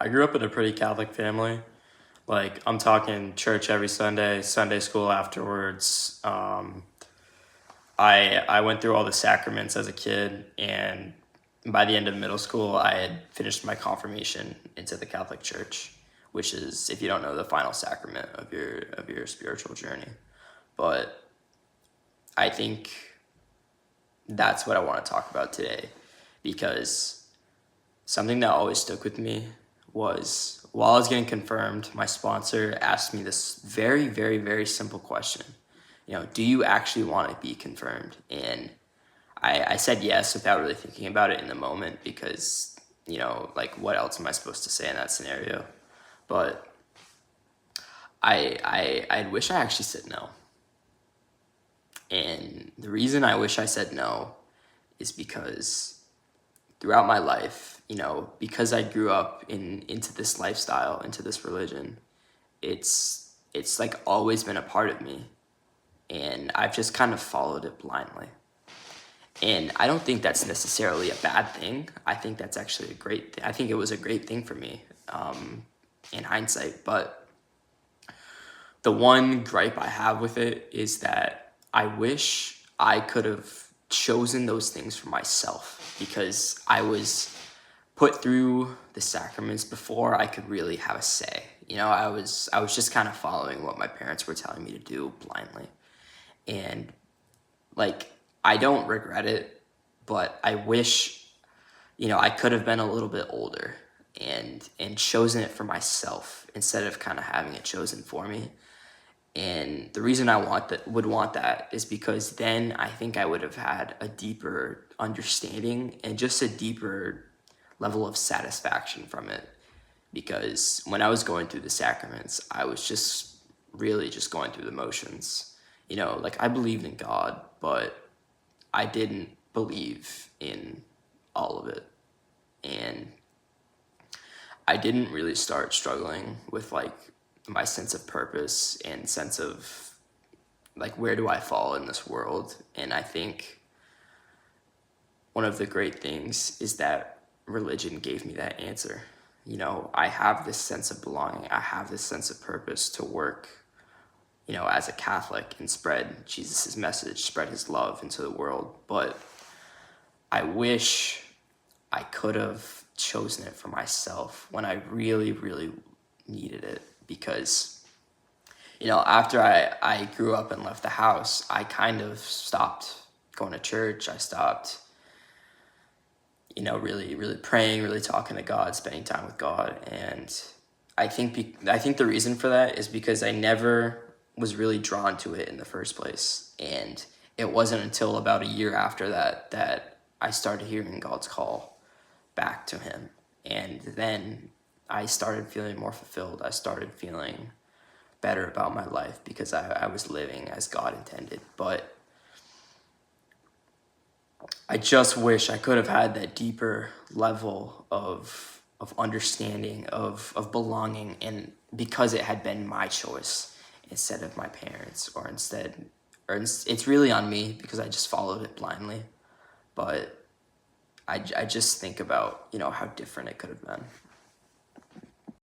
I grew up in a pretty Catholic family. Like, I'm talking church every Sunday, Sunday school afterwards. I went through all the sacraments as a kid, and by the end of middle school, I had finished my confirmation into the Catholic Church, which is, if you don't know, the final sacrament of your spiritual journey. But I think that's what I want to talk about today, because something that always stuck with me was while I was getting confirmed, my sponsor asked me this very, very, very simple question. Do you actually want to be confirmed? And I said yes without really thinking about it in the moment because, like, what else am I supposed to say in that scenario? But I wish I actually said no. And the reason I wish I said no is because throughout my life, because I grew up into this lifestyle, into this religion, it's like always been a part of me, and I've just kind of followed it blindly. And I don't think that's necessarily a bad thing. I think that's actually a great thing. I think it was a great thing for me, in hindsight. But the one gripe I have with it is that I wish I could have chosen those things for myself, because I was put through the sacraments before I could really have a say. I was just kind of following what my parents were telling me to do blindly. And, like, I don't regret it, but I wish, I could have been a little bit older and chosen it for myself instead of kind of having it chosen for me. And the reason I would want that is because then I think I would have had a deeper understanding and just a deeper level of satisfaction from it. Because when I was going through the sacraments, I was just really just going through the motions. Like, I believed in God, but I didn't believe in all of it. And I didn't really start struggling with, like, my sense of purpose and sense of, like, where do I fall in this world. And I think one of the great things is that religion gave me that answer. I have this sense of belonging. I have this sense of purpose to work, as a Catholic and spread Jesus' message, spread his love into the world. But I wish I could have chosen it for myself when I really, really needed it. Because, after I grew up and left the house, I kind of stopped going to church. I stopped, really, really praying, really talking to God, spending time with God. And I think the reason for that is because I never was really drawn to it in the first place. And it wasn't until about a year after that I started hearing God's call back to him. And then I started feeling more fulfilled. I started feeling better about my life because I was living as God intended. But I just wish I could have had that deeper level of understanding, of belonging, and because it had been my choice instead of my parents, it's really on me because I just followed it blindly. But I just think about, how different it could have been.